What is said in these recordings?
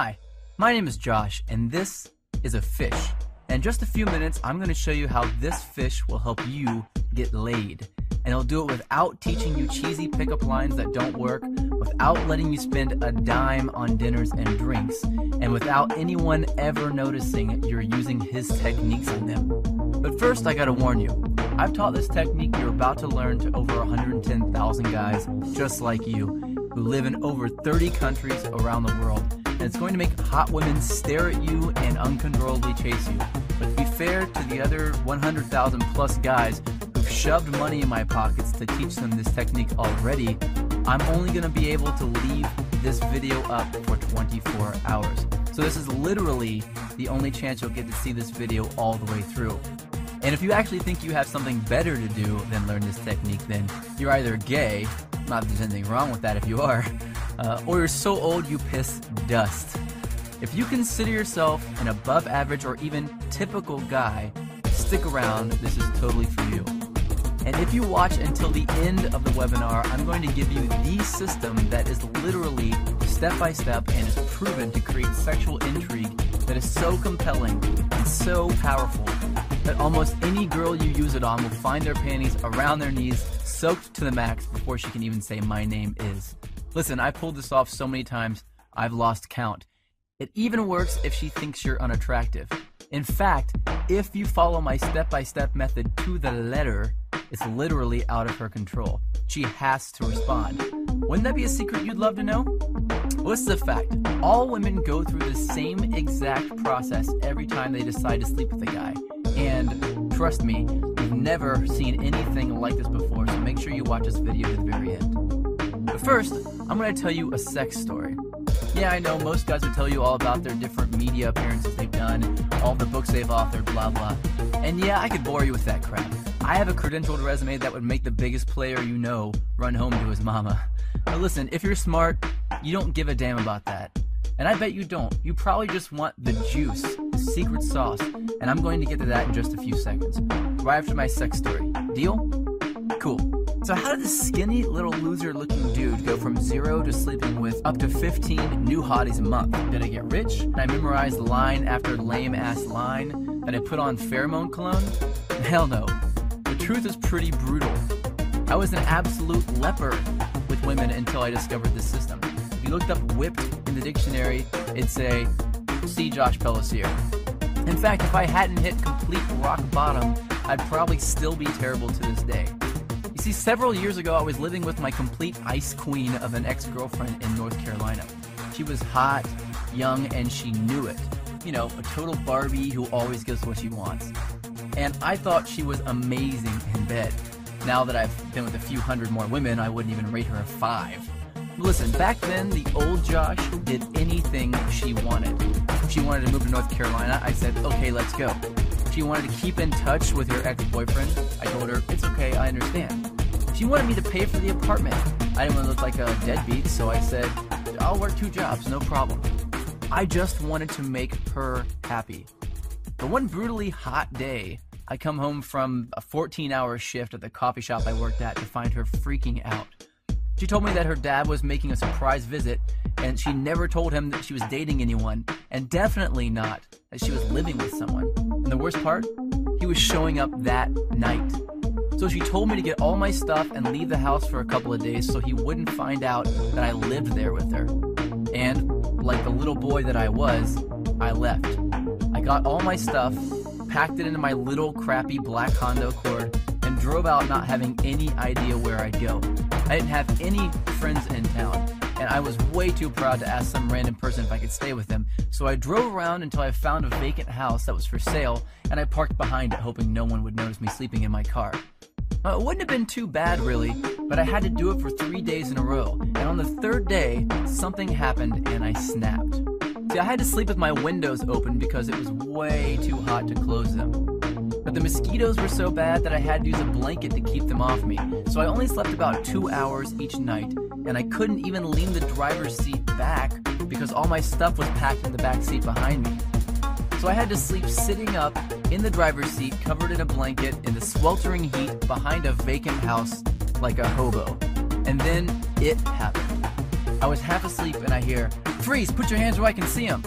Hi, my name is Josh, and this is a fish. In just a few minutes, I'm going to show you how this fish will help you get laid. And it'll do it without teaching you cheesy pickup lines that don't work, without letting you spend a dime on dinners and drinks, and without anyone ever noticing you're using his techniques on them. But first, I gotta warn you, I've taught this technique you're about to learn to over 110,000 guys just like you, who live in over 30 countries around the world. And it's going to make hot women stare at you and uncontrollably chase you. But to be fair to the other 100,000 plus guys who've shoved money in my pockets to teach them this technique already, I'm only going to be able to leave this video up for 24 hours. So this is literally the only chance you'll get to see this video all the way through. And if you actually think you have something better to do than learn this technique, then you're either gay, not that there's anything wrong with that if you are, or you're so old you piss dust. If you consider yourself an above average or even typical guy, stick around, this is totally for you. And if you watch until the end of the webinar, I'm going to give you the system that is literally step by step and is proven to create sexual intrigue that is so compelling and so powerful that almost any girl you use it on will find their panties around their knees, soaked to the max before she can even say my name is. Listen, I pulled this off so many times, I've lost count. It even works if she thinks you're unattractive. In fact, if you follow my step-by-step method to the letter, it's literally out of her control. She has to respond. Wouldn't that be a secret you'd love to know? Well, this is a fact. All women go through the same exact process every time they decide to sleep with a guy. And trust me, you've never seen anything like this before, so make sure you watch this video to the very end. But first, I'm going to tell you a sex story. Yeah, I know most guys would tell you all about their different media appearances they've done, all the books they've authored, blah blah. And yeah, I could bore you with that crap. I have a credentialed resume that would make the biggest player you know run home to his mama. But listen, if you're smart, you don't give a damn about that. And I bet you don't. You probably just want the juice, the secret sauce, and I'm going to get to that in just a few seconds, right after my sex story. Deal? Cool. So how did this skinny little loser looking dude go from 0 to sleeping with up to 15 new hotties a month? Did I get rich? Did I memorize line after lame ass line? Did I put on pheromone cologne? Hell no. The truth is pretty brutal. I was an absolute leper with women until I discovered this system. If you looked up whipped in the dictionary, it'd say, see Josh Pellisier. In fact, if I hadn't hit complete rock bottom, I'd probably still be terrible to this day. You see, several years ago, I was living with my complete ice queen of an ex-girlfriend in North Carolina. She was hot, young, and she knew it. You know, a total Barbie who always gets what she wants. And I thought she was amazing in bed. Now that I've been with a few hundred more women, I wouldn't even rate her a 5. Listen, back then, the old Josh did anything she wanted. She wanted to move to North Carolina. I said, okay, let's go. She wanted to keep in touch with her ex-boyfriend. I told her, it's okay, I understand. She wanted me to pay for the apartment. I didn't want to look like a deadbeat, so I said, I'll work 2 jobs, no problem. I just wanted to make her happy. But one brutally hot day, I come home from a 14-hour shift at the coffee shop I worked at to find her freaking out. She told me that her dad was making a surprise visit, and she never told him that she was dating anyone, and definitely not that she was living with someone. And the worst part? He was showing up that night. So she told me to get all my stuff and leave the house for a couple of days so he wouldn't find out that I lived there with her. And, like the little boy that I was, I left. I got all my stuff, packed it into my little crappy black Honda Accord, and drove out not having any idea where I'd go. I didn't have any friends in town, and I was way too proud to ask some random person if I could stay with them, so I drove around until I found a vacant house that was for sale, and I parked behind it hoping no one would notice me sleeping in my car. It wouldn't have been too bad really, but I had to do it for 3 days in a row, and on the 3rd day, something happened and I snapped. See, I had to sleep with my windows open because it was way too hot to close them. But the mosquitoes were so bad that I had to use a blanket to keep them off me, so I only slept about 2 hours each night, and I couldn't even lean the driver's seat back because all my stuff was packed in the back seat behind me. So I had to sleep sitting up in the driver's seat, covered in a blanket, in the sweltering heat behind a vacant house like a hobo. And then it happened. I was half asleep and I hear, Freeze! Put your hands where I can see them!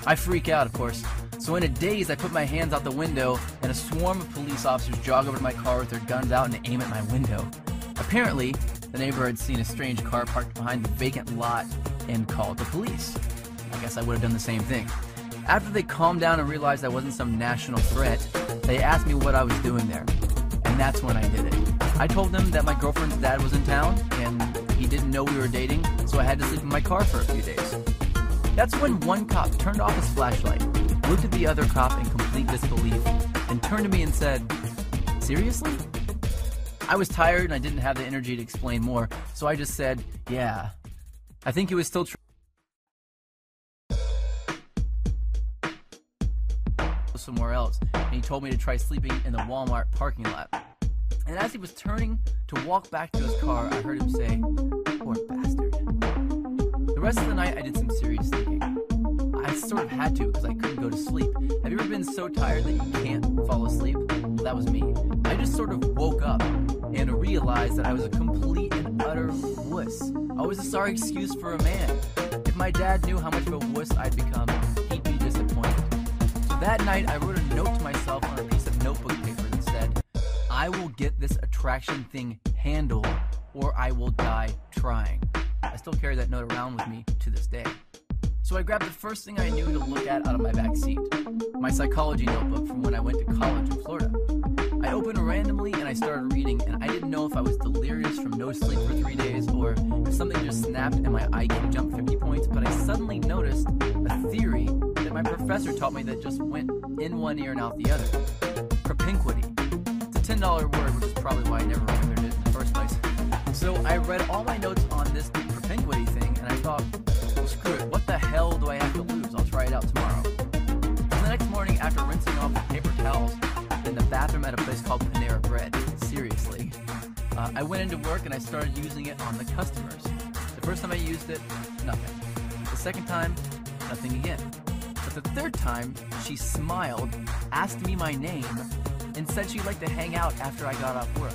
I freak out, of course. So in a daze, I put my hands out the window, and a swarm of police officers jog over to my car with their guns out and aim at my window. Apparently, the neighbor had seen a strange car parked behind the vacant lot and called the police. I guess I would have done the same thing. After they calmed down and realized I wasn't some national threat, they asked me what I was doing there. And that's when I did it. I told them that my girlfriend's dad was in town, and he didn't know we were dating, so I had to sleep in my car for a few days. That's when one cop turned off his flashlight, looked at the other cop in complete disbelief, and turned to me and said, "Seriously?" I was tired and I didn't have the energy to explain more, so I just said, "Yeah." I think he was still somewhere else, and he told me to try sleeping in the Walmart parking lot. And as he was turning to walk back to his car, I heard him say, "Poor bastard." The rest of the night I did some serious thinking. I sort of had to because I couldn't go to sleep. Have you ever been so tired that you can't fall asleep? Well, that was me. I just sort of woke up and realized that I was a complete and utter wuss. I was a sorry excuse for a man. If my dad knew how much of a wuss I'd become, he'd be disappointed. So that night I wrote a note to myself on a piece of notebook paper that said, "I will get this attraction thing handled or I will die trying." I still carry that note around with me to this day. So I grabbed the first thing I knew to look at out of my back seat, my psychology notebook from when I went to college in Florida. I opened randomly and I started reading, and I didn't know if I was delirious from no sleep for 3 days or if something just snapped and my IQ jumped 50 points, but I suddenly noticed a theory that my professor taught me that just went in one ear and out the other. Propinquity. It's a $10 word, which is probably why I never remembered it in the first place. So I read all my notes on this propinquity thing, and I thought, well, screw it, what the hell do I have to lose? I'll try it out tomorrow. So the next morning, after rinsing off with paper towels in the bathroom at a place called Panera Bread, seriously, I went into work and I started using it on the customers. The first time I used it, nothing. The second time, nothing again. But the third time, she smiled, asked me my name, and said she'd like to hang out after I got off work.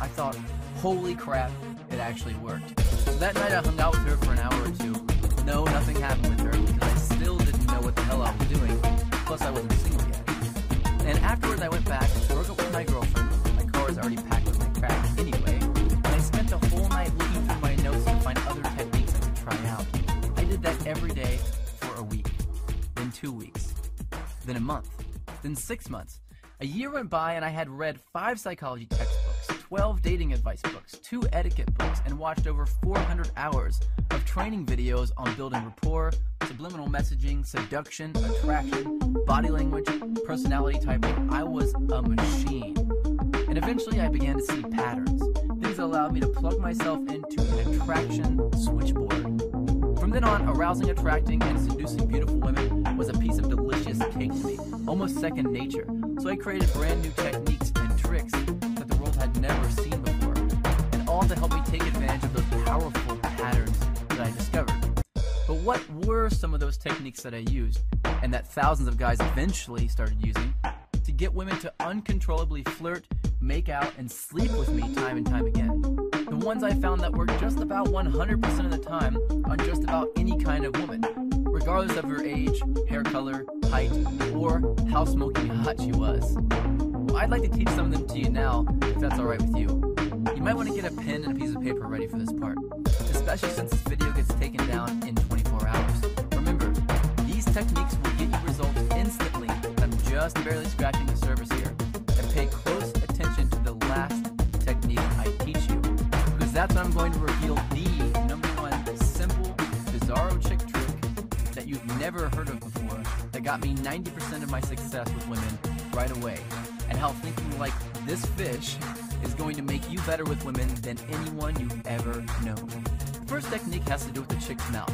I thought, holy crap, it actually worked. So that night I hung out with her for an hour or two. No, nothing happened with her because I still didn't know what the hell I was doing. Plus I wasn't single yet. And afterwards I went back, broke up with my girlfriend. My car was already packed with my crap anyway. And I spent the whole night looking through my notes to find other techniques I could try out. I did that every day for a week. Then 2 weeks. Then a month. Then 6 months. A year went by and I had read 5 psychology textbooks, 12 dating advice books, 2 etiquette books, and watched over 400 hours of training videos on building rapport, subliminal messaging, seduction, attraction, body language, personality typing. I was a machine. And eventually I began to see patterns. These allowed me to plug myself into an attraction switchboard. From then on, arousing, attracting, and seducing beautiful women was a piece of delicious cake to me, almost second nature. So I created brand new techniques and tricks that the world had never seen before, and all to help me take advantage of those powerful patterns that I discovered. But what were some of those techniques that I used, and that thousands of guys eventually started using, to get women to uncontrollably flirt, make out, and sleep with me time and time again? The ones I found that worked just about 100% of the time on just about any kind of woman, regardless of her age, hair color, height, or how smoking hot she was. Well, I'd like to teach some of them to you now, if that's alright with you. You might want to get a pen and a piece of paper ready for this part, especially since this video gets taken down in 24 hours. Remember, these techniques will get you results instantly, but I'm just barely scratching the surface here. And pay close attention to the last technique I teach you, because that's when I'm going to reveal the #1 simple, bizarro chick trick that you've never heard of before that got me 90% of my success with women right away, and how thinking like this fish is going to make you better with women than anyone you've ever known. The first technique has to do with the chick's mouth.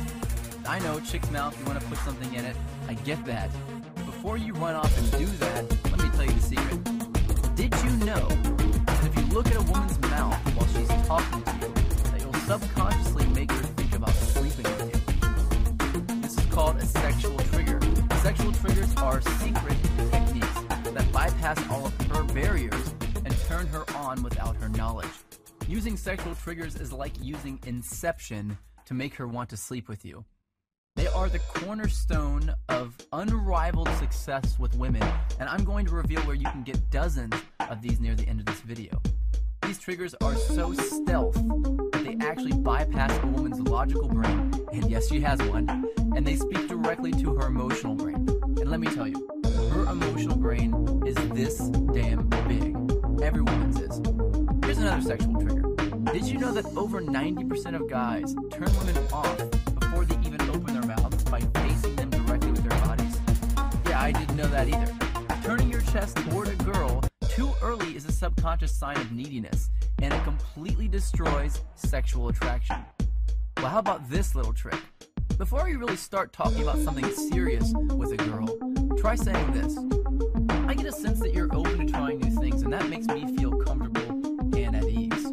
I know, chick's mouth, you want to put something in it, I get that. But before you run off and do that, let me tell you the secret. Did you know that if you look at a woman's mouth while she's talking to you, that you'll subconsciously make her think about sleeping with you? This is called a sexual trigger. Sexual triggers are secret techniques that bypass all of her barriers and turn her on without her knowledge. Using sexual triggers is like using Inception to make her want to sleep with you. They are the cornerstone of unrivaled success with women, and I'm going to reveal where you can get dozens of these near the end of this video. These triggers are so stealth that they actually bypass a woman's logical brain, and yes, she has one, and they speak directly to her emotional brain. And let me tell you, her emotional brain is this damn big. Every woman's is. Here's another sexual trigger. Did you know that over 90% of guys turn women off before they even open their mouths by facing them directly with their bodies? Yeah, I didn't know that either. Turning your chest toward a girl too early is a subconscious sign of neediness, and it completely destroys sexual attraction. Well, how about this little trick? Before you really start talking about something serious with a girl, try saying this. I get a sense that you're open to trying new things, and that makes me feel comfortable and at ease.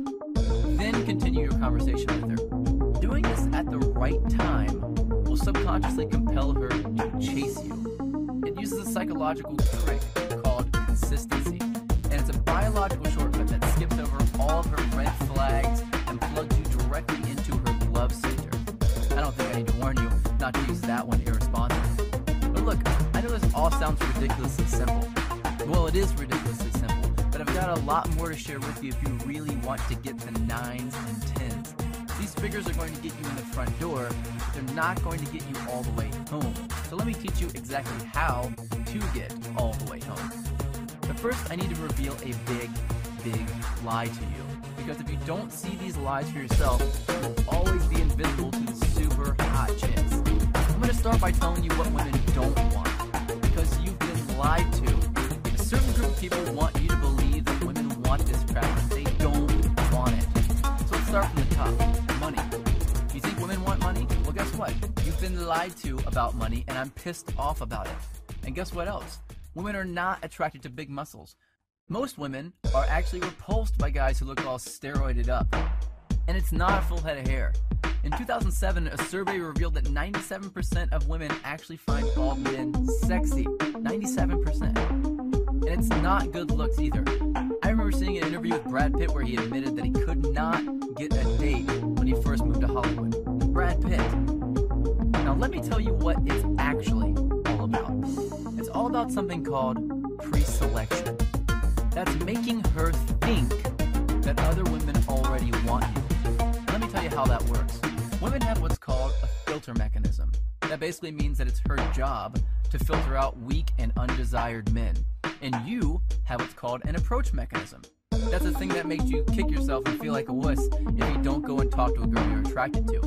Then continue your conversation with her. Doing this at the right time will subconsciously compel her to chase you. It uses a psychological trick called consistency, and it's a biological shortcut that skips over all of her red flags and plugs you directly into her love center. I don't think I need to warn you not to use that one irresponsibly. But look, I know this all sounds ridiculously simple. Well, it is ridiculously simple, but I've got a lot more to share with you if you really want to get the 9s and 10s. These triggers are going to get you in the front door, but they're not going to get you all the way home. So let me teach you exactly how to get all the way home. But first, I need to reveal a big lie to you. Because if you don't see these lies for yourself, you'll always be invisible to the super hot chicks. I'm going to start by telling you what women don't want, because you've been lied to. A certain group of people want you to believe that women want this crap, and they don't want it. So let's start from the top. Money. You think women want money? Well, guess what? You've been lied to about money, and I'm pissed off about it. And guess what else? Women are not attracted to big muscles. Most women are actually repulsed by guys who look all steroided up. And it's not a full head of hair. In 2007, a survey revealed that 97% of women actually find bald men sexy. 97%. And it's not good looks either. I remember seeing an interview with Brad Pitt where he admitted that he could not get a date when he first moved to Hollywood. Brad Pitt. Now let me tell you what it's actually all about. It's all about something called pre-selection. That's making her think that other women already want you. Let me tell you how that works. Women have what's called a filter mechanism. That basically means that it's her job to filter out weak and undesired men. And you have what's called an approach mechanism. That's the thing that makes you kick yourself and feel like a wuss if you don't go and talk to a girl you're attracted to.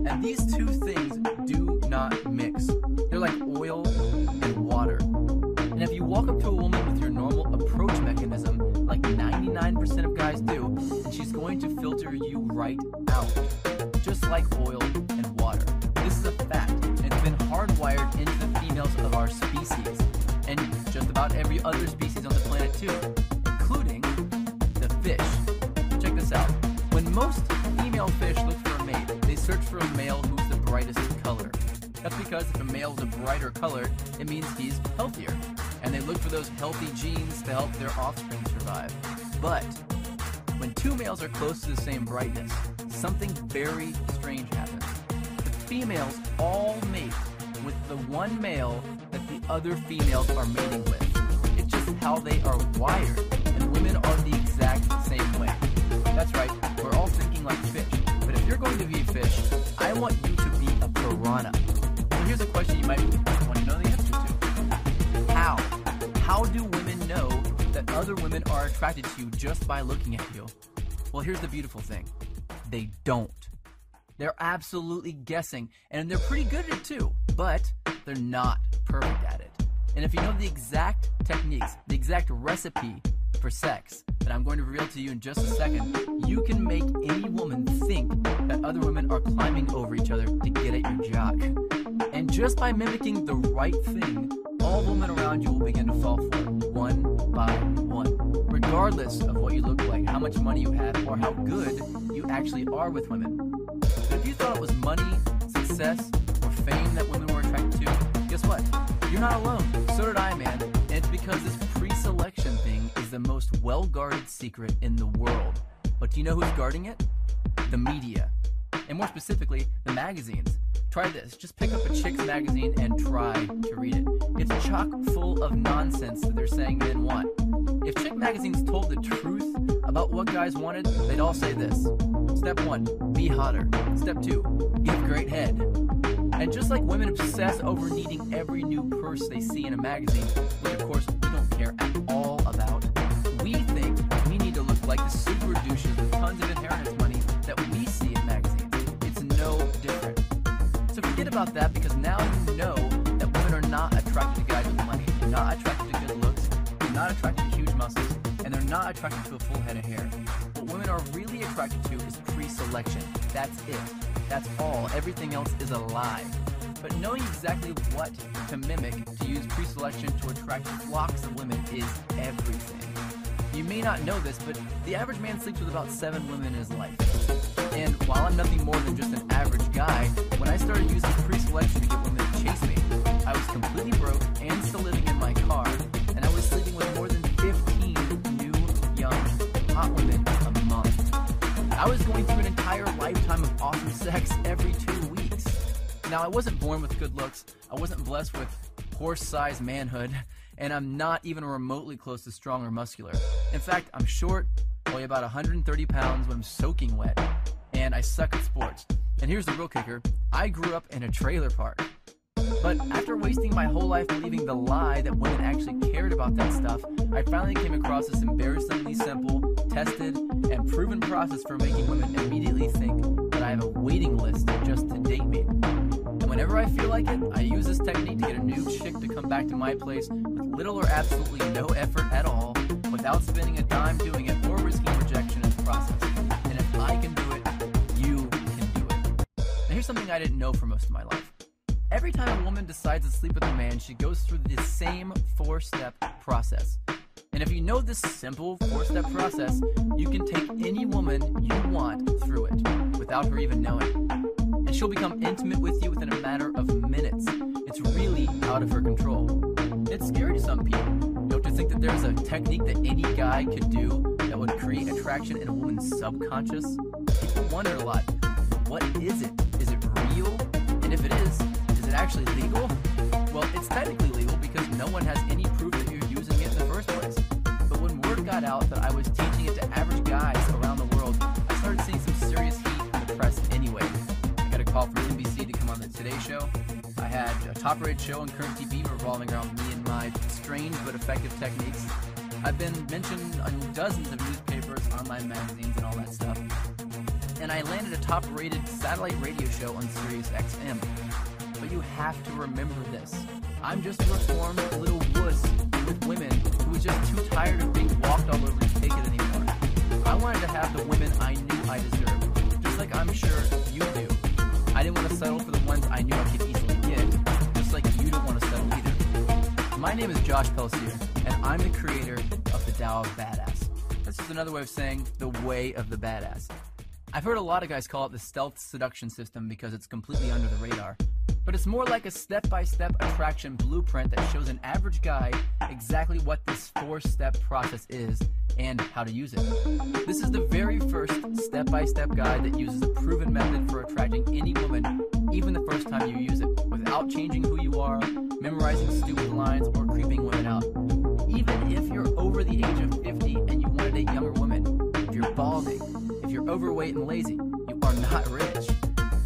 And these two things do not mix. They're like oil and water. And if you walk up to a woman with your normal approach mechanism, like 99% of guys do, then she's going to filter you right out. Just like oil and water. This is a fact, and it's been hardwired into the females of our species, and just about every other species on the planet too, including the fish. Check this out. When most female fish look for a mate, they search for a male who's the brightest color. That's because if a male is a brighter color, it means he's healthier. And they look for those healthy genes to help their offspring survive. But when two males are close to the same brightness, something very strange happens. The females all mate with the one male that the other females are mating with. It's just how they are wired, and women are the exact same way. That's right, we're all thinking like fish. But if you're going to be a fish, I want you to be a piranha. So here's a question you might want to know the answer to. How? How do women know that other women are attracted to you just by looking at you? Well, here's the beautiful thing. They don't. They're absolutely guessing, and they're pretty good at it too, but they're not perfect at it. And if you know the exact techniques, the exact recipe for sex that I'm going to reveal to you in just a second, you can make any woman think that other women are climbing over each other to get at your jock. And just by mimicking the right thing, all women around you will begin to fall for it, one by one, regardless of what you look like, how much money you have, or how good you actually are with women. But if you thought it was money, success, or fame that women were attracted to, guess what? You're not alone. So did I, man. And it's because this pre-selection thing is the most well-guarded secret in the world. But do you know who's guarding it? The media. And more specifically, the magazines. Try this. Just pick up a chick's magazine and try to read it. It's chock full of nonsense that they're saying men want. If chick magazines told the truth about what guys wanted, they'd all say this. Step 1, be hotter. Step 2, give great head. And just like women obsess over needing every new purse they see in a magazine, which of course we don't care at all about, we think we need to look like the super douches with tons of inheritance money that we see in magazines. It's no different. So forget about that, because now you know that women are not attracted to guys with money. They're not attracted to good looks. They're not attracted to huge muscles. And they're not attracted to a full head of hair. What women are really attracted to is pre-selection. That's it. That's all. Everything else is a lie. But knowing exactly what to mimic to use pre-selection to attract flocks of women is everything. You may not know this, but the average man sleeps with about 7 women in his life. And while I'm nothing more than just an average guy, when I started using pre-selection to get women to chase me, I was completely broke and still living in my car, and I was sleeping with more than 15 new, young, hot women a month. I was going through an entire lifetime of awesome sex every 2 weeks. Now, I wasn't born with good looks, I wasn't blessed with horse-sized manhood, and I'm not even remotely close to strong or muscular. In fact, I'm short, weigh about 130 pounds when I'm soaking wet, and I suck at sports. And here's the real kicker, I grew up in a trailer park. But after wasting my whole life believing the lie that women actually cared about that stuff, I finally came across this embarrassingly simple, tested, and proven process for making women immediately think that I have a waiting list just to date me. And whenever I feel like it, I use this technique to get a new chick to come back to my place with little or absolutely no effort at all, without spending a dime doing it or risking rejection in the process. And if I can do it, you can do it. Now here's something I didn't know for most of my life. Every time a woman decides to sleep with a man, she goes through the same 4-step process. And if you know this simple 4-step process, you can take any woman you want through it without her even knowing. And she'll become intimate with you within a matter of minutes. It's really out of her control. It's scary to some people. Don't you think that there's a technique that any guy could do that would create attraction in a woman's subconscious? People wonder a lot, what is it? Is it real? And if it is it actually legal? Well, it's technically legal because no one has any proof that you're using it in the first place. But when word got out that I was teaching it to average guys around the world, I started seeing some serious heat in the press anyway. I got a call from NBC to come on the Today Show. I had a top-rated show on current TV revolving around me and my strange but effective techniques. I've been mentioned on dozens of newspapers, online magazines, and all that stuff. And I landed a top-rated satellite radio show on Sirius XM. But you have to remember this. I'm just a reformed little wuss with women who was just too tired of being walked all over to take it anymore. I wanted to have the women I knew I deserved, just like I'm sure you do. I didn't want to settle for the ones I knew I could easily get, just like you don't want to settle either. My name is Josh Pelsier, and I'm the creator of the Tao of Badass. This is another way of saying the way of the badass. I've heard a lot of guys call it the stealth seduction system because it's completely under the radar. But it's more like a step-by-step attraction blueprint that shows an average guy exactly what this 4-step process is and how to use it. This is the very first step-by-step guide that uses a proven method for attracting any woman, even the first time you use it, without changing who you are, memorizing stupid lines, or creeping women out. Even if you're over the age of 50 and you want to date younger women, if you're balding, if you're overweight and lazy, you are not rich.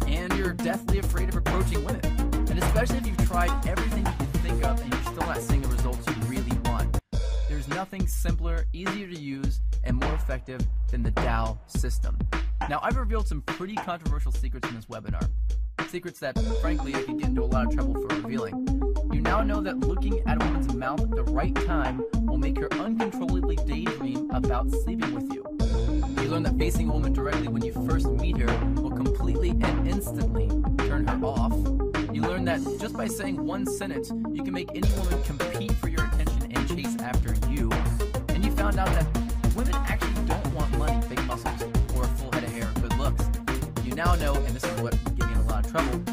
And you're deathly afraid of approaching women. And especially if you've tried everything you can think of and you're still not seeing the results you really want. There's nothing simpler, easier to use, and more effective than the Tao system. Now, I've revealed some pretty controversial secrets in this webinar. Secrets that, frankly, I could get into a lot of trouble for revealing. You now know that looking at a woman's mouth at the right time will make her uncontrollably daydream about sleeping with you. You learn that facing a woman directly when you first meet her will completely and instantly turn her off. You learn that just by saying one sentence, you can make any woman compete for your attention and chase after you. And you found out that women actually don't want money, big muscles, or a full head of hair or good looks. You now know, and this is what would get me in a lot of trouble,